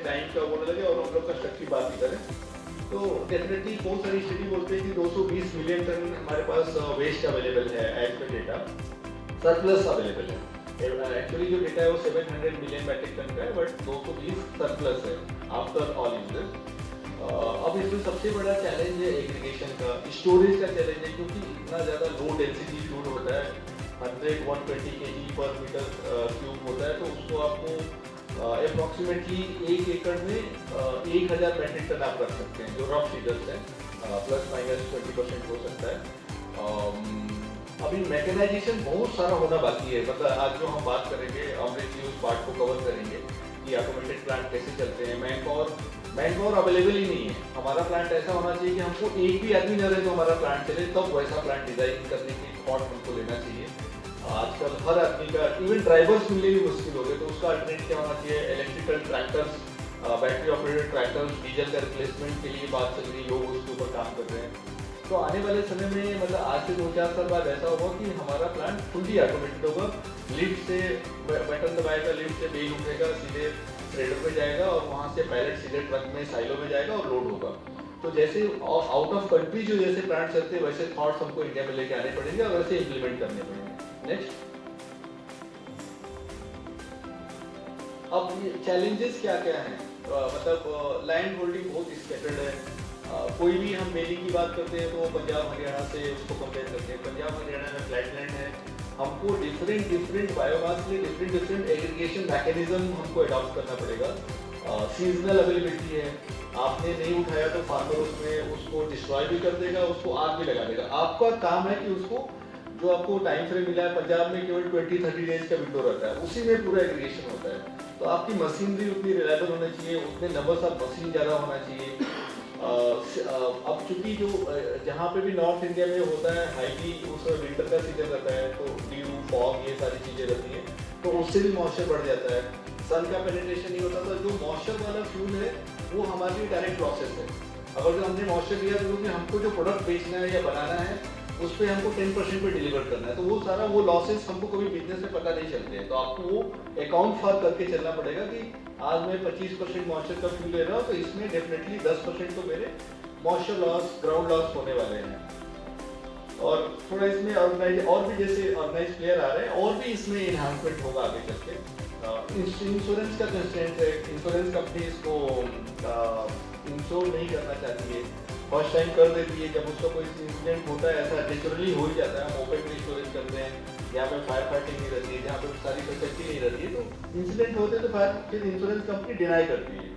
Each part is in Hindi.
टाइम का बोलने लगे और हम लोग कंस्ट्रक्टिव बात ही करें तो डेफिनेटली बहुत सारी स्टडी बोलते हैं कि 220 मिलियन टन हमारे पास वेस्ट अवेलेबल है as per data, surplus available है। एक्चुअली जो डेटा है वो 700 मिलियन मैट्रिक टन का है बट 220 सरप्लस है आफ्टर ऑल यूजेस। अब इसमें सबसे बड़ा चैलेंज है एग्रीगेशन का, स्टोरेज का चैलेंज है क्योंकि इतना ज़्यादा लो डेंसिटी फ्लूइड होता है, 100-120 kg पर मीटर क्यूब होता है, तो उसको आपको अप्रॉक्सीमेटली 1 एकड़ में 1000 मैट्रिक टन आप रख सकते हैं जो रफ फिगर्स है, प्लस माइनस 20% हो सकता है। अभी मैकेनाइजेशन बहुत सारा होना बाकी है, मतलब आज जो हम बात करेंगे अमृत जी उस पार्ट को कवर करेंगे कि ऑटोमेटेड प्लांट कैसे चलते हैं। मैन पावर अवेलेबल ही नहीं है। हमारा प्लांट ऐसा होना चाहिए कि हमको एक भी आदमी न रहे तो हमारा प्लांट चले, तब वैसा प्लांट डिजाइन करने की थॉट हमको लेना चाहिए। आजकल हर आदमी का इवन ड्राइवर्स मिलने भी मुश्किल हो गए, तो उसका अल्टरनेट क्या होना चाहिए, electrical tractors, battery operated tractors, diesel का रिप्लेसमेंट के लिए बात चल रही है, लोग उसके ऊपर काम कर रहे हैं। तो आने वाले समय में मतलब आज से 2-4 साल बाद ऐसा होगा कि हमारा प्लांट फुल्ली ऑटोमेटेड होगा, लिफ्ट से बटन दबाएगा, लिफ्ट से बेल उठेगा, सीधे ट्रेडर पे जाएगा और वहाँ से पैलेट सीधे ट्रक में साइलो में जाएगा और लोड होगा। तो जैसे आउट ऑफ कंट्री जो जैसे प्लांट चलते हैं वैसे थॉट्स हमको इंडिया में लेके आने पड़ेंगे और वैसे इम्प्लीमेंट करने पड़ेंगे। नेक्स्ट, अब ये चैलेंजेस क्या क्या हैं, मतलब लैंड होल्डिंग बहुत स्कैटर्ड है। कोई भी हम बेलिंग की बात करते हैं तो पंजाब हरियाणा से उसको कंपेयर करते हैं, पंजाब हरियाणा में फ्लैट लैंड है, हमको डिफरेंट बायोमास के लिए डिफरेंट एग्रीगेशन मैकेनिज्म हमको अडॉप्ट करना पड़ेगा। सीजनल अवेलेबिलिटी है, आपने नहीं उठाया तो फार्मर उसमें उसको डिस्ट्रॉय भी कर देगा, उसको आग भी लगा देगा। आपका काम है कि उसको जो आपको टाइम फ्रेम मिला है, पंजाब में केवल 20-30 डेज का विंडो रहता है, उसी में पूरा एग्रीगेशन होता है। तो आपकी मशीनरी उतनी रिलायबल होनी चाहिए, उतने नंबर्स ऑफ मशीन ज़्यादा होना चाहिए। अब चूंकि जो जहाँ पे भी नॉर्थ इंडिया में होता है हाईली उस विंटर का सीजन रहता है, तो ड्यू फॉग ये सारी चीज़ें रहती हैं, तो उससे भी मॉइस्चर बढ़ जाता है, सन का पेनिट्रेशन नहीं होता। तो जो मॉइस्चर वाला फ्यूल है वो हमारे लिए डायरेक्ट प्रोसेस है। अगर जो हमने मॉइस्चर दिया तो हमको जो प्रोडक्ट बेचना है या बनाना है उस पर हमको 10% पे डिलीवर करना है, तो वो सारा वो लॉसेस हमको कभी बिजनेस में पता नहीं चलते हैं। तो आपको वो अकाउंट फॉर करके चलना पड़ेगा कि आज मैं 25% मॉइस्चर का फ्यूल ले रहा हूँ, तो इसमें डेफिनेटली 10% तो मेरे मॉइस्चर लॉस, ग्राउंड लॉस होने वाले हैं। और थोड़ा इसमें ऑर्गेनाइज और भी जैसे ऑर्गेनाइज प्लेयर आ रहे हैं और भी इसमें इन्हांसमेंट होगा आगे चल के। इंश्योरेंस का कंस्ट्रेंट है, इंश्योरेंस कंपनी इसको इंश्योर नहीं करना चाहती है, फर्स्ट टाइम कर देती है। जब उसका कोई इंसिडेंट होता है, ऐसा नेचुरली हो ही जाता है, हम ओपन में इंश्योरेंस करते हैं, यहाँ पे फायर फाइटिंग नहीं रहती है, जहाँ पे सारी फैसिलिटी नहीं रहती है, तो इंसिडेंट होते हैं तो फिर इंश्योरेंस कंपनी डिनाई करती है।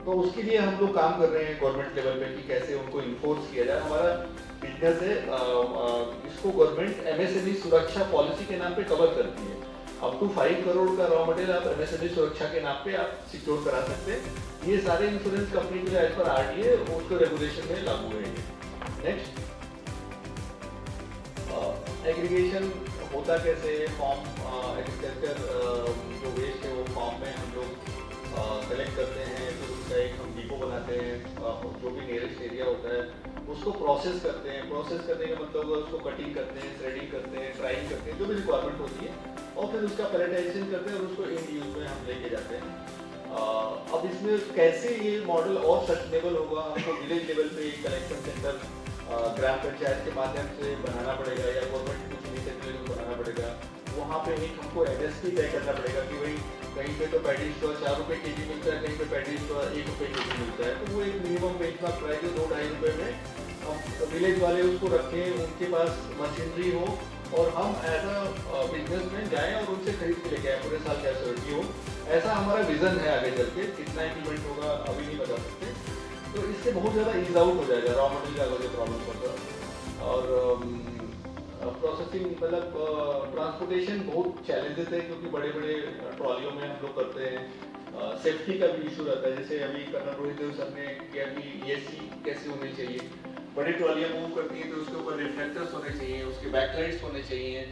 तो उसके लिए हम लोग काम कर रहे हैं गवर्नमेंट लेवल पे कि कैसे उनको इन्फोर्स किया जाए। हमारा बिजनेस है, इसको गवर्नमेंट एमएसएमई सुरक्षा पॉलिसी के नाम पे कवर करती है। अप टू 5 करोड़ का रॉ मटेरियल आप एमएसएमई सुरक्षा के नाम पे आप सिक्योर करा सकते हैं। ये सारे इंश्योरेंस कंपनी के लिए एज पर आरडीए उसके रेगुलेशन में लागू है। नेक्स्ट, एग्रीगेशन होता कैसे है, फॉर्म एग्रीकल्चर जो वेस्ट है वो फॉर्म में हम लोग कलेक्ट करते हैं, फिर उसका एक हम डिपो बनाते हैं, जो भी नियरेस्ट एरिया होता है उसको प्रोसेस करते हैं। प्रोसेस करने का मतलब उसको कटिंग करते हैं, थ्रेडिंग करते हैं, ड्राइंग करते हैं, जो भी रिक्वायरमेंट होती है, और फिर उसका पैलेटाइजेशन करते हैं और उसको एंड यूज में हम लेके जाते हैं। अब इसमें कैसे ये मॉडल और सस्टेनेबल होगा, हमको विलेज लेवल पे कलेक्शन सेंटर ग्राम पंचायत के माध्यम से बनाना पड़ेगा या गवर्नमेंट कुछ इनिशिएटिव बनाना पड़ेगा। वहाँ पे एक हमको एमएसपी तय करना पड़ेगा कि भाई कहीं पे तो पैडी स्टोर 4 रुपये केजी मिलता है, कहीं पे पैडी स्टोर 1 रुपये केजी मिलता है, तो वो एक मिनिमम बेंचमार्क प्राइस है 2-2.5 रुपये में हम विलेज वाले उसको रखें, उनके पास मशीनरी हो और हम एज अ बिजनेस में जाएँ और उनसे खरीद के लेके आए, पूरे साल की एश्योरिटी हो। ऐसा हमारा विजन है आगे चल के, कितना इम्प्लीमेंट होगा अभी नहीं बता सकते। तो इससे बहुत ज़्यादा ईज आउट हो जाएगा रॉ मटेरियल का अगर जो प्रॉब्लम होगा। और प्रोसेसिंग मतलब ट्रांसपोर्टेशन बहुत चैलेंजेस है क्योंकि बड़े बड़े ट्रॉलियों में हम लोग करते हैं, सेफ्टी का भी इशू रहता है। जैसे अभी कर्नल रोहित देव सर ने किया कि ईएससी कैसे होनी चाहिए, बड़ी ट्रॉलियाँ मूव करती हैं तो उसके ऊपर रिफ्लेक्टर्स होने चाहिए, उसके बैकलाइट्स होने चाहिए,